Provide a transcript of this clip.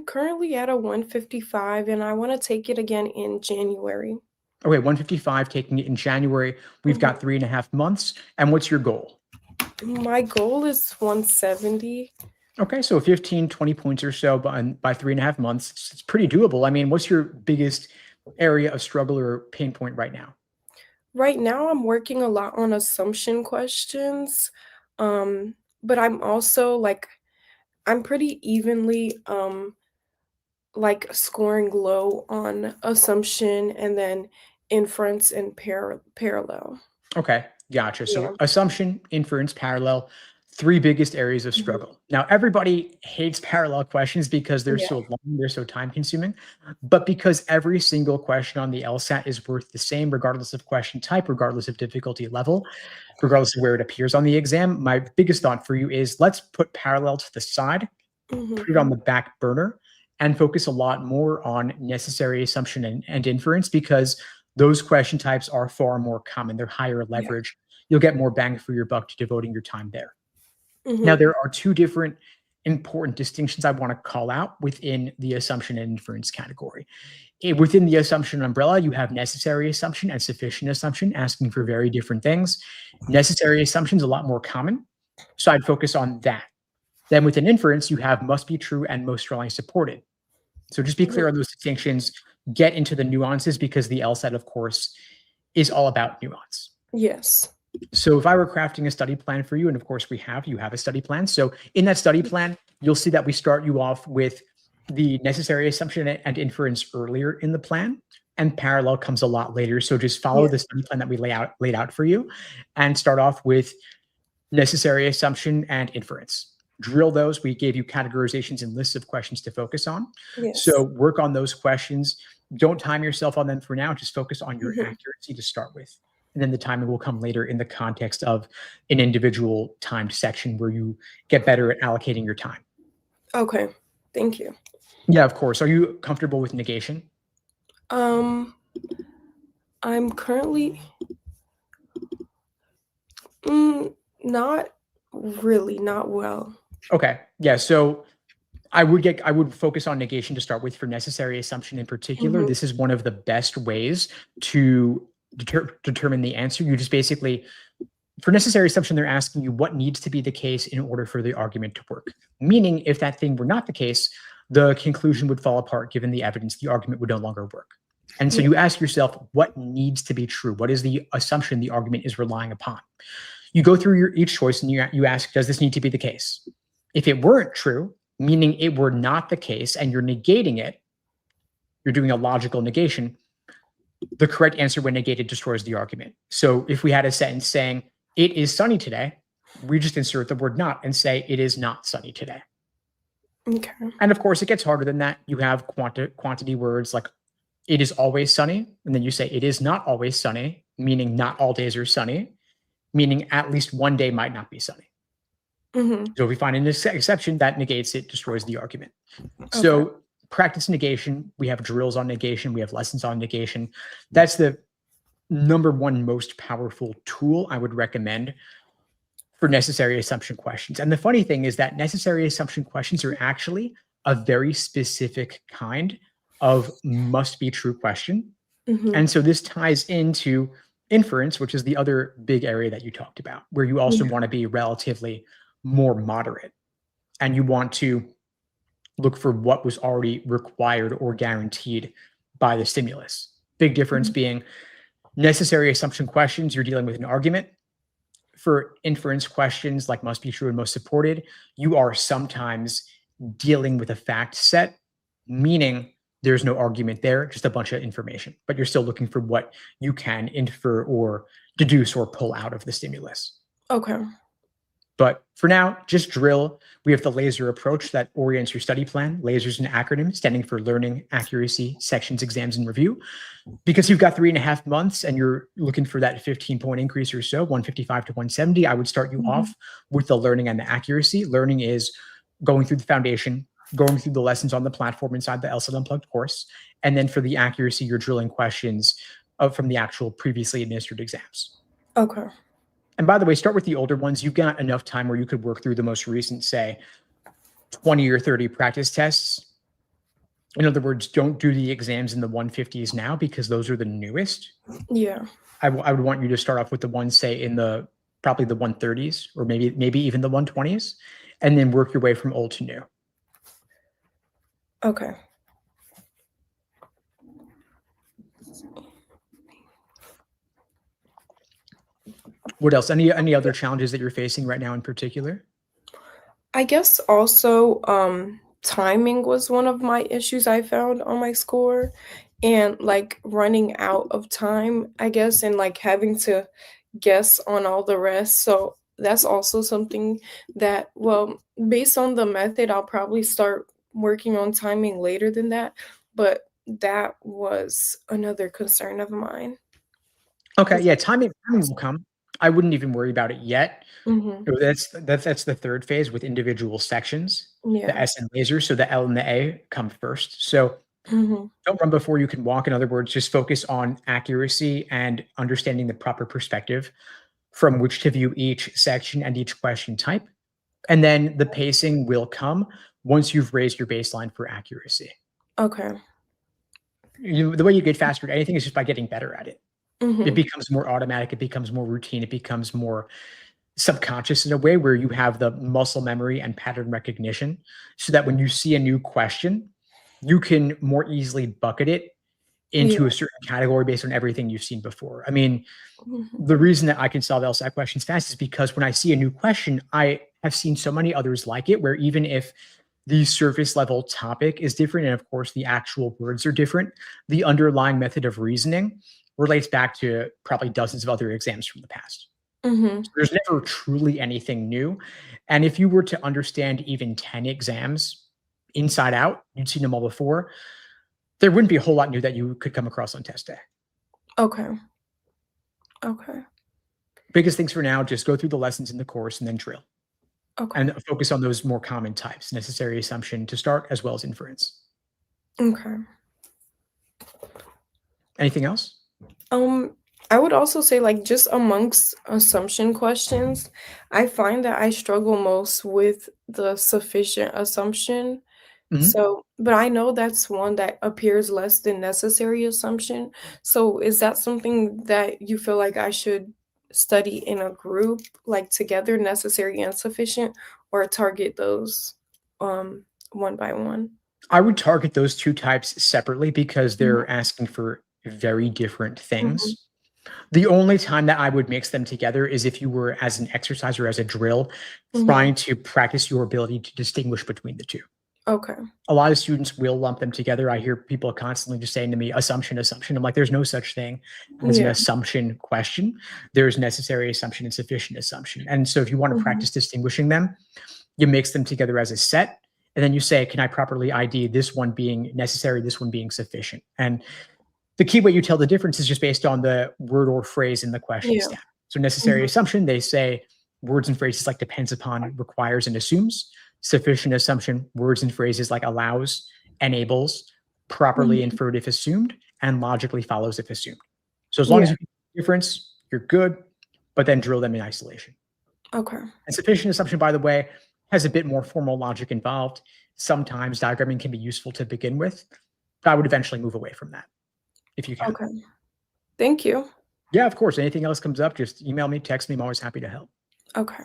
currently at a 155 and I want to take it again in January. Okay, 155, taking it in January. We've got 3.5 months. And what's your goal? My goal is 170. Okay, so 15, 20 points or so by 3.5 months. It's pretty doable. I mean, what's your biggest area of struggle or pain point right now? Right now, I'm working a lot on assumption questions, but I'm also I'm pretty evenly scoring low on assumption and then inference and parallel. Okay, gotcha. Yeah. So assumption, inference, parallel, three biggest areas of Mhm. struggle. Now, everybody hates parallel questions because they're Yeah. so long, they're so time consuming, but because every single question on the LSAT is worth the same, regardless of question type, regardless of difficulty level, regardless of where it appears on the exam, my biggest thought for you is let's put parallel to the side, put it Mhm. on the back burner, and focus a lot more on necessary assumption and inference because those question types are far more common. They're higher Yeah. leverage. You'll get more bang for your buck to devoting your time there. Now, Mhm. there are two different important distinctions I want to call out within the assumption and inference category. Within the assumption umbrella, you have necessary assumption and sufficient assumption asking for very different things. Necessary assumption is a lot more common, so I'd focus on that. Then within inference, you have must be true and most strongly supported. So just be clear Mhm. on those distinctions, get into the nuances because the LSAT, of course, is all about nuance. Yes. So if I were crafting a study plan for you, and of course you have a study plan. So in that study plan, you'll see that we start you off with the necessary assumption and inference earlier in the plan, and parallel comes a lot later. So just follow Yeah. the study plan that we laid out for you and start off with necessary assumption and inference. Drill those. We gave you categorizations and lists of questions to focus on. So Yes. work on those questions. Don't time yourself on them for now. Just focus on your Mhm. accuracy to start with. And then the timing will come later in the context of an individual timed section where you get better at allocating your time. Okay. Thank you. Yeah, of course. Are you comfortable with negation? Um, I'm currently not really, not well. Okay. Yeah. So I would focus on negation to start with for necessary assumption in particular. Mhm. This is one of the best ways to determine the answer. You just basically, for necessary assumption, they're asking you what needs to be the case in order for the argument to work. Meaning, if that thing were not the case, the conclusion would fall apart given the evidence, the argument would no longer work. And so Yeah. you ask yourself, what needs to be true? What is the assumption the argument is relying upon? You go through each choice and you ask, does this need to be the case? If it weren't true, meaning it were not the case and you're negating it, you're doing a logical negation, the correct answer when negated destroys the argument. So if we had a sentence saying, it is sunny today, we just insert the word not and say, it is not sunny today. Okay. And of course, it gets harder than that. You have quantity words like, it is always sunny. And then you say, it is not always sunny, meaning not all days are sunny, meaning at least one day might not be sunny. Mhm. So if we find an exception, that negates it, destroys the argument. Okay. So practice negation. We have drills on negation. We have lessons on negation. That's the number one most powerful tool I would recommend for necessary assumption questions. And the funny thing is that necessary assumption questions are actually a very specific kind of must be true question. Mhm. And so this ties into inference, which is the other big area that you talked about, where you also Yeah. want to be relatively more moderate and you want to look for what was already required or guaranteed by the stimulus. Big difference Mhm. being necessary assumption questions, you're dealing with an argument. For inference questions like must be true and most supported, you are sometimes dealing with a fact set, meaning there's no argument there, just a bunch of information, but you're still looking for what you can infer or deduce or pull out of the stimulus. Okay. But for now, just drill. We have the LASER approach that orients your study plan. LASER is an acronym standing for Learning, Accuracy, Sections, Exams, and Review. Because you've got 3.5 months and you're looking for that 15-point increase or so, 155 to 170, I would start you Mhm. off with the learning and the accuracy. Learning is going through the foundation, going through the lessons on the platform inside the LSAT Unplugged course. And then for the accuracy, you're drilling questions from the actual previously administered exams. Okay. And by the way, start with the older ones. You've got enough time where you could work through the most recent, say, 20 or 30 practice tests In other words, don't do the exams in the 150s now because those are the newest. Yeah. I would want you to start off with the ones, say, in the probably the 130s or maybe even the 120s, and then work your way from old to new. Okay. What else? Any other challenges that you're facing right now in particular? I guess also, timing was one of my issues I found on my score, and, like, running out of time, I guess, and, like, having to guess on all the rest, so that's also something that well, based on the method, I'll probably start working on timing later than that, but that was another concern of mine. Okay, 'Cause yeah, timing will come. I wouldn't even worry about it yet. Mhm. That's the third phase with individual sections, the Yeah. S and laser, so the L and the A come first. So Mhm. don't run before you can walk. In other words, just focus on accuracy and understanding the proper perspective from which to view each section and each question type. And then the pacing will come once you've raised your baseline for accuracy. Okay. The way you get faster at anything is just by getting better at it. It Mhm. becomes more automatic, it becomes more routine, it becomes more subconscious in a way where you have the muscle memory and pattern recognition so that when you see a new question, you can more easily bucket it Yeah. into a certain category based on everything you've seen before. I mean, Mhm. the reason that I can solve LSAT questions fast is because when I see a new question, I have seen so many others like it, where even if the surface level topic is different, and of course the actual words are different, the underlying method of reasoning relates back to probably dozens of other exams from the past. So Mhm. there's never truly anything new. And if you were to understand even 10 exams inside out, you'd seen them all before, there wouldn't be a whole lot new that you could come across on test day. Okay. Okay. Biggest things for now, just go through the lessons in the course and then drill. Okay. And focus on those more common types, necessary assumption to start, as well as inference. Okay. Anything else? Um, I would also say, like, just amongst assumption questions, I find that I struggle most with the sufficient assumption. Mhm. So, but I know that's one that appears less than necessary assumption. So, is that something that you feel like I should study in a group, like together, necessary and sufficient, or target those one by one? I would target those 2 types separately because Mhm, they're asking for very different mhm, things. The only time that I would mix them together is if you were, as an exercise or as a drill, mhm. trying to practice your ability to distinguish between the 2. Okay. A lot of students will lump them together. I hear people constantly just saying to me, assumption, assumption. I'm like, there's no such thing as an Yeah. assumption question. There's necessary assumption and sufficient assumption. And so if you want to Mhm. practice distinguishing them, you mix them together as a set. And then you say, can I properly ID this one being necessary, this one being sufficient? And the key way you tell the difference is just based on the word or phrase in the question Yeah. stack. So necessary Mhm. assumption, they say words and phrases like depends upon, requires, and assumes. Sufficient assumption, words and phrases like allows, enables, properly Mhm. inferred if assumed, and logically follows if assumed. So as long Yeah. as you can tell the difference, you're good, but then drill them in isolation. Okay. And sufficient assumption, by the way, has a bit more formal logic involved. Sometimes diagramming can be useful to begin with, but I would eventually move away from that if you can. Okay. Thank you. Yeah, of course. Anything else comes up, just email me, text me. I'm always happy to help. Okay.